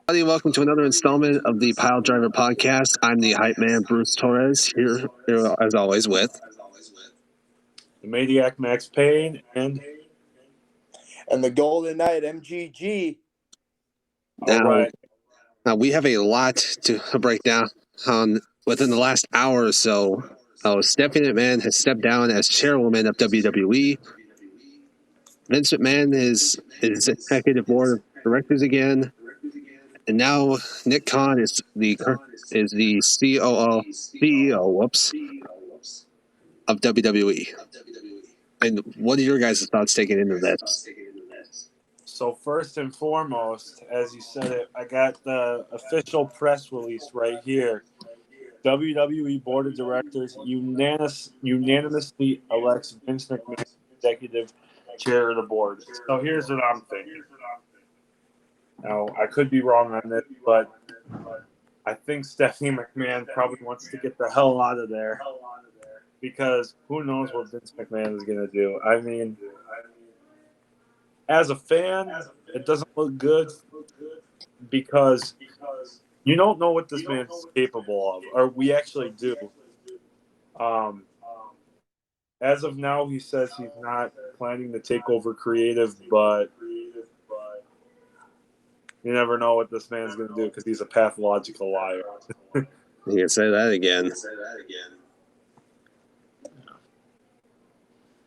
everybody. Welcome to another installment of the Pile Driver Podcast. I'm the hype man, Bruce Torres, here as always with. The Maniac Max Payne and the Golden Knight MGG. all right. Now we have a lot to break down on within the last hour or so. Stephanie McMahon has stepped down as chairwoman of WWE. Vince McMahon is executive board of directors again. And now Nick Khan is the CEO of WWE. And what are your guys' thoughts taking into this? So first and foremost, as you said it, I got the official press release right here. WWE Board of Directors unanimously elects Vince McMahon executive chair of the board. So here's what I'm thinking. Now, I could be wrong on this, but I think Stephanie McMahon probably wants to get the hell out of there because who knows what Vince McMahon is going to do. I mean, as a fan, it doesn't look good because you don't know what this man's capable of, or we actually do. As of now, he says he's not planning to take over creative, but you never know what this man's going to do because he's a pathological liar. You can say that again.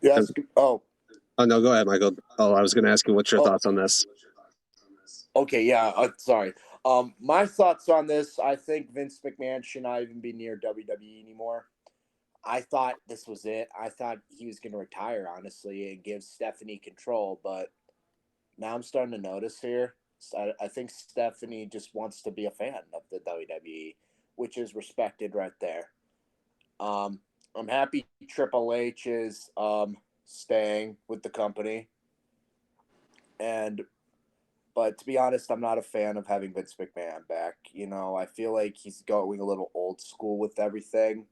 Yes. Oh, no, go ahead, Michael. I was going to ask you what's your thoughts on this. Okay, yeah, sorry. My thoughts on this, I think Vince McMahon should not even be near WWE anymore. I thought this was it. I thought he was going to retire, honestly, and give Stephanie control, but now I'm starting to notice here. I think Stephanie just wants to be a fan of the WWE, which is respected right there. I'm happy Triple H is staying with the company. But to be honest, I'm not a fan of having Vince McMahon back. You know, I feel like he's going a little old school with everything.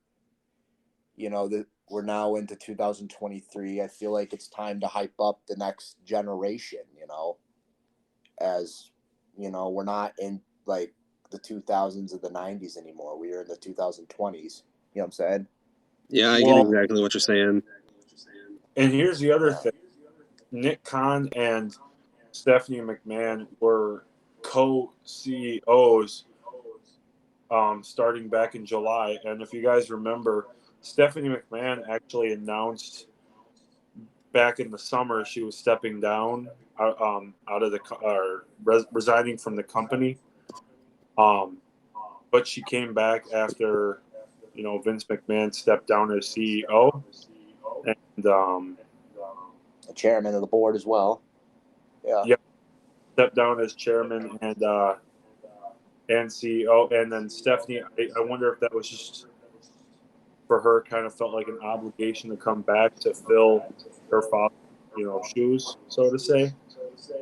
You know, we're now into 2023. I feel like it's time to hype up the next generation, you know. As, you know, we're not in, like, the 2000s or the 90s anymore. We are in the 2020s. You know what I'm saying? Yeah, I get exactly what you're saying. And here's the other thing. Nick Khan and Stephanie McMahon were co-CEOs starting back in July. And if you guys remember, Stephanie McMahon actually announced back in the summer she was stepping down out of resigning from the company. But she came back after, you know, Vince McMahon stepped down as CEO and the chairman of the board as well. Yeah, stepped down as chairman and CEO, and then Stephanie. I wonder if that was just for her, kind of felt like an obligation to come back to fill her father's, you know, shoes, so to say.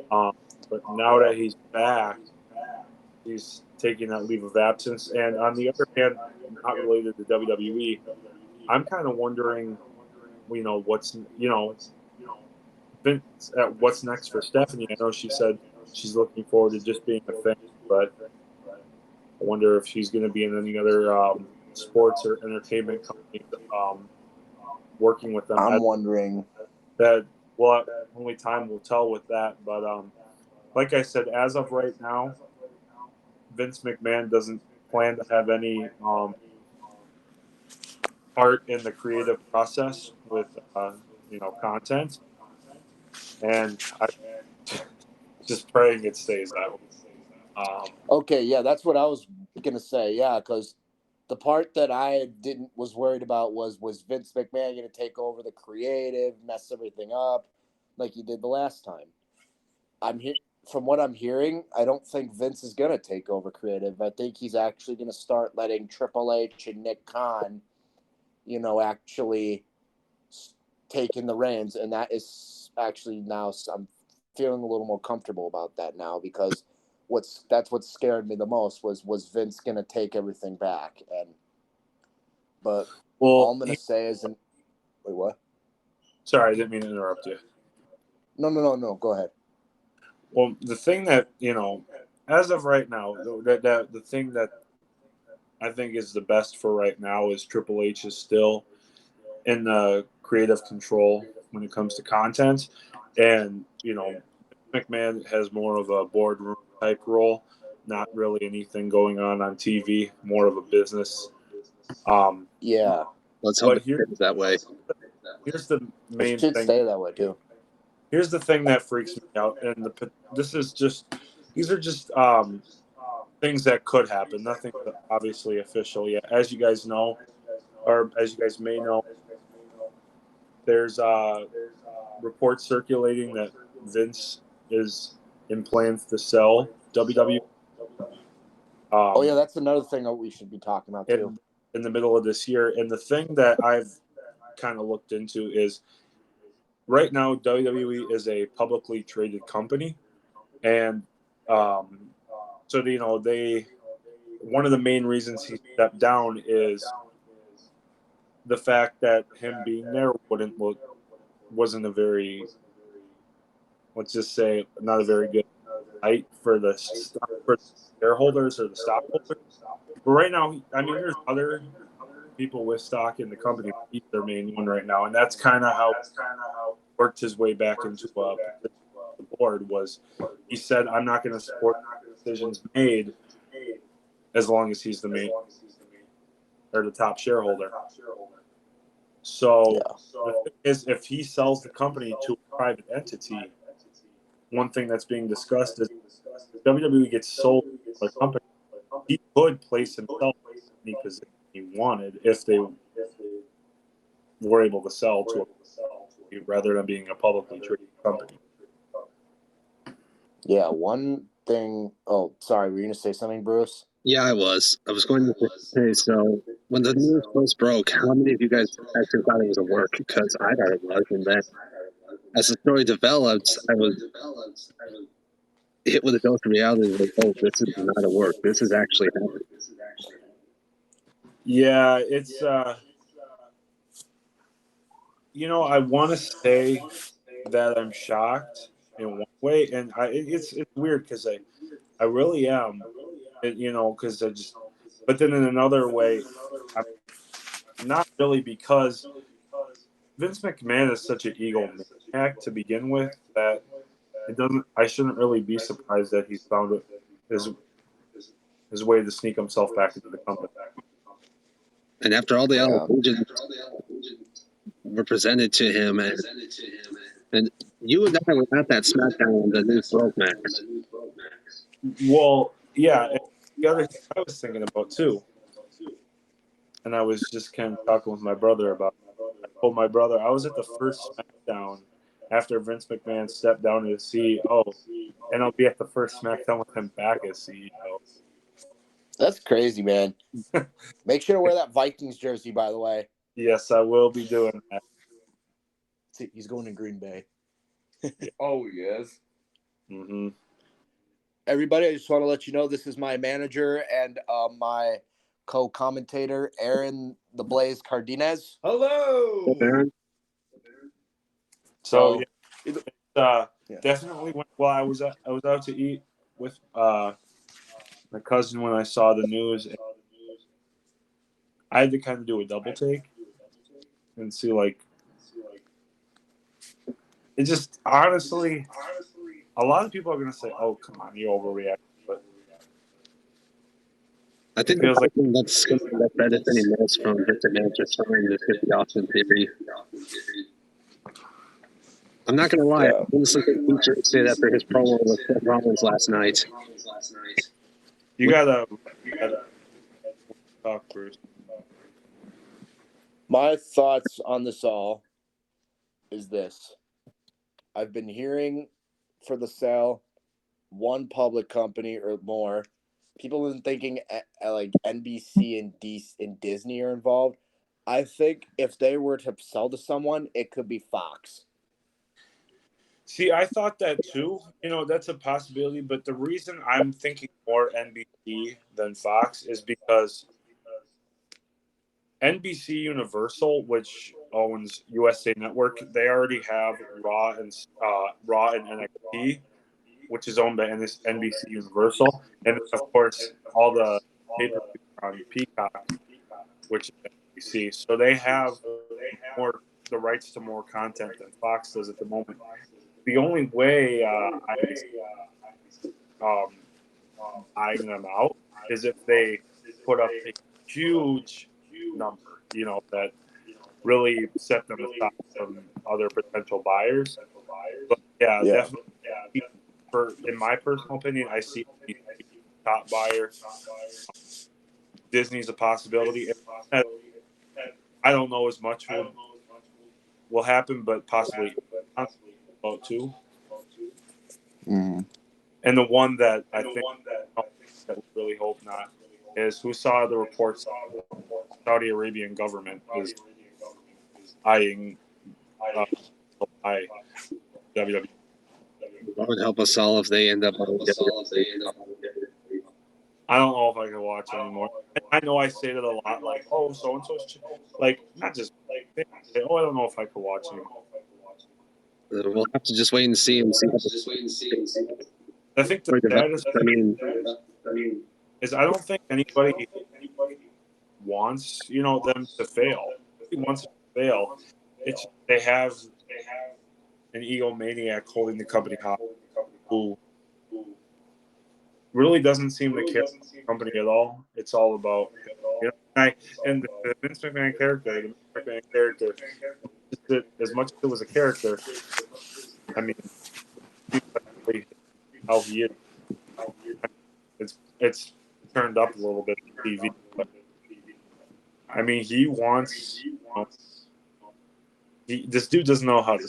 But now that he's back, he's taking that leave of absence. And on the other hand, not related to WWE, I'm kind of wondering, you know, what's next for Stephanie. I know she said she's looking forward to just being a fan, but I wonder if she's going to be in any other sports or entertainment company working with them. I'm wondering that. Well, only time will tell with that. But like I said, as of right now, Vince McMahon doesn't plan to have any part in the creative process with content, and I'm just praying it stays that way. Okay, yeah, that's what I was gonna say. Yeah, because the part that I was worried about was Vince McMahon going to take over the creative, mess everything up, like he did the last time. From what I'm hearing, I don't think Vince is going to take over creative. I think he's actually going to start letting Triple H and Nick Khan, you know, actually taking the reins, and that is actually now I'm feeling a little more comfortable about that now because that's what scared me the most was Vince gonna take everything back, but all I'm gonna say is, wait, what? Sorry, I didn't mean to interrupt you. No, go ahead. Well, the thing that, you know, as of right now, the thing that I think is the best for right now is Triple H is still in the creative control when it comes to content, and McMahon has more of a boardroom type role, not really anything going on TV, more of a business. Yeah, Let's hope But it stays that way. here's the it main should thing. stay that way too. Here's the thing that freaks me out, and these are just things that could happen. Nothing obviously official yet. As you guys know, or as you guys may know, there's reports circulating that Vince is in plans to sell WWE. Oh yeah, that's another thing that we should be talking about too. In the middle of this year. And the thing that I've kind of looked into is right now WWE is a publicly traded company, and so they one of the main reasons he stepped down is the fact that him being there wasn't a very, let's just say, not a very good night for the shareholders or the stockholders. But right now, I mean, there's other people with stock in the company. He's their main one right now, and that's kind of how worked his way back into the board. Was he said, "I'm not going to support decisions made as long as he's the main or the top shareholder." So the thing is, if he sells the company to a private entity, one thing that's being discussed is WWE gets sold to a company. He could place himself in any position he wanted if they were able to sell to a rather than being a publicly traded company. Yeah, one thing. Oh, sorry, were you going to say something, Bruce? Yeah, I was. I was going to say, so when the news first broke, how many of you guys actually thought it was a work? Because I thought it was, and then as the story developed, I was hit with a dose of reality. Like, oh, this is not a work. This is actually happening. Yeah, it's I want to say that I'm shocked in one way, and it's weird because I really am, because I just. But then in another way, I'm not really, because Vince McMahon is such an egomaniac to begin with that it doesn't. I shouldn't really be surprised that he's found his way to sneak himself back into the company. And after all the allegations were presented to him, and you and I were at that SmackDown when the news broke, Max. Well, yeah. And the other thing I was thinking about too, and I was just kind of talking with my brother about. I told my brother I was at the first SmackDown after Vince McMahon stepped down as CEO, and I'll be at the first SmackDown with him back as CEO. That's crazy, man. Make sure to wear that Vikings jersey, by the way. Yes, I will be doing that. See, he's going to Green Bay. Oh, yes. Mm-hmm. Everybody, I just want to let you know this is my manager and my co-commentator, Aaron the Blaze Cardenas. Hello. So definitely while I was out to eat with my cousin when I saw the news. I had to kind of do a double take and see, like, it just honestly, a lot of people are going to say, "Oh, come on, you overreact." But I think the thing that's going to benefit any most from Vince McMahon returning is the Austin theory. I'm not going to lie. I honestly think he should say that for his promo with Seth Rollins last night. You gotta talk, Bruce. My thoughts on this all is this. I've been hearing for the sale, one public company or more. People have been thinking like NBC and Disney are involved. I think if they were to sell to someone, it could be Fox. See, I thought that too. That's a possibility. But the reason I'm thinking more NBC than Fox is because NBC Universal, which owns USA Network, they already have Raw and NXT, which is owned by NBC Universal, and then, of course all the pay-per-views are on Peacock, which is NBC. So they have more the rights to more content than Fox does at the moment. The only way buying them out is if they put up a huge number, that really set them aside from other potential buyers. But yeah, definitely. In my personal opinion, I see top buyer. Disney's a possibility. I don't know as much will happen, but possibly about two. Mm. And the one that I think that we really hope not is who saw the reports Saudi Arabian government is eyeing WWE. That would help us all if they end up on I don't know if I can watch anymore. I know I say that a lot, like, oh, so and so's like not just like, oh, I don't know if I could watch anymore. We'll have to just wait and see I think the saddest is I don't think anybody wants them to fail. Nobody wants them to fail. It's they have an egomaniac holding the company hostage who really doesn't seem to care about the company at all. It's all about and the Vince McMahon character, as much as it was a character, I mean, how he is. It's turned up a little bit on TV, but I mean, he wants. This dude doesn't know how to.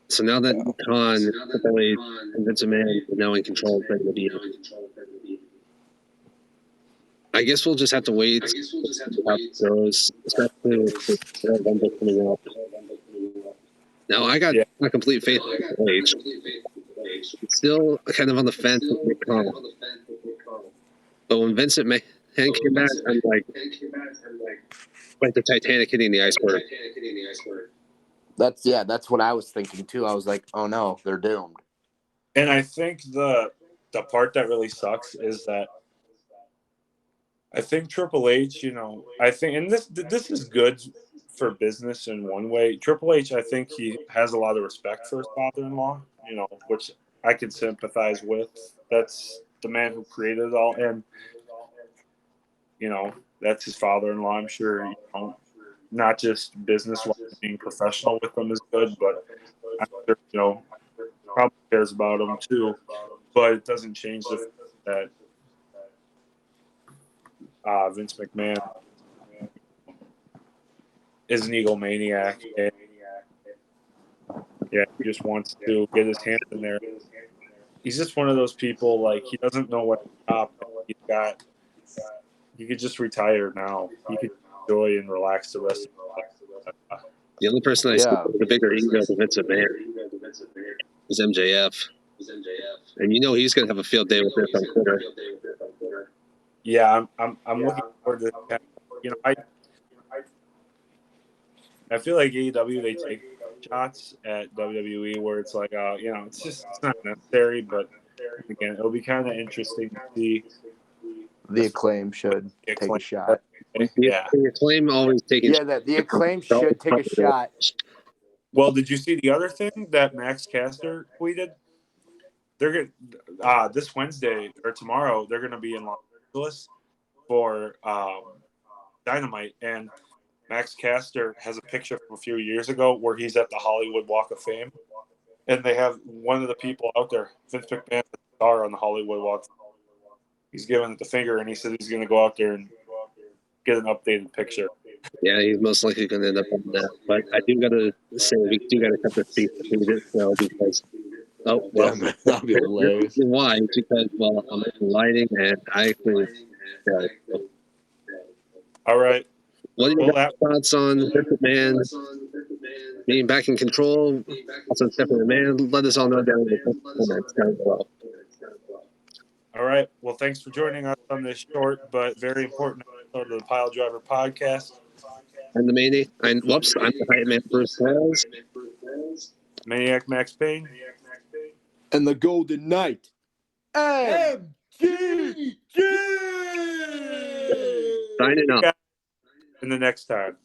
So now that Khan, and Vince McMahon are now in control of WWE, I guess we'll just have to wait. How it goes, especially with the Rumble coming up. Now I got a complete faith in Triple H. Still kind of on the fence with Khan. But when Vince McMahon came back, I'm like the Titanic hitting the iceberg. That's what I was thinking too. I was like, oh no, they're doomed. And I think the part that really sucks is that I think Triple H, I think, and this is good for business in one way. Triple H, I think he has a lot of respect for his father-in-law, which I can sympathize with. That's the man who created it all, and that's his father-in-law. I'm sure, not just business-wise, being professional with them is good, but I'm sure, probably cares about him too. But it doesn't change the fact that Vince McMahon is an egomaniac, and he just wants to get his hand in there. He's just one of those people, like, he doesn't know what to stop. He could just retire now. He could enjoy and relax the rest of his life. The only person I see with the bigger ego than Vince McMahon is MJF. And he's going to have a field day with this on Twitter. Yeah, I'm looking forward to that. I feel like AEW, they take shots at WWE where it's like, it's not necessary, but again, it'll be kind of interesting to see. The Acclaim should take a shot. Yeah. The Acclaim always taking the Acclaim should take a shot. Well, did you see the other thing that Max Caster tweeted? They're going this Wednesday or tomorrow, they're going to be in Los Angeles for Dynamite, and Max Caster has a picture from a few years ago where he's at the Hollywood Walk of Fame, and they have one of the people out there, Vince McMahon, the star on the Hollywood Walk. He's giving it the finger, and he said he's going to go out there and get an updated picture. Yeah, he's most likely going to end up on that. But I do got to say, we do got to cut the speech to this show because, that'd be hilarious. Why? Because, I'm in lighting, and I actually. All right. What are your thoughts on Vince McMahon being back in control? Also, Stephanie McMahon, let us all know down in the comments down below. All right. Well, thanks for joining us on this short but very important episode of the Pile Driver Podcast. I'm the Maniac. I'm the Hype Man Bruce Wells. Maniac Max Payne. And the Golden Knight. MGG! Signing up. In the next time.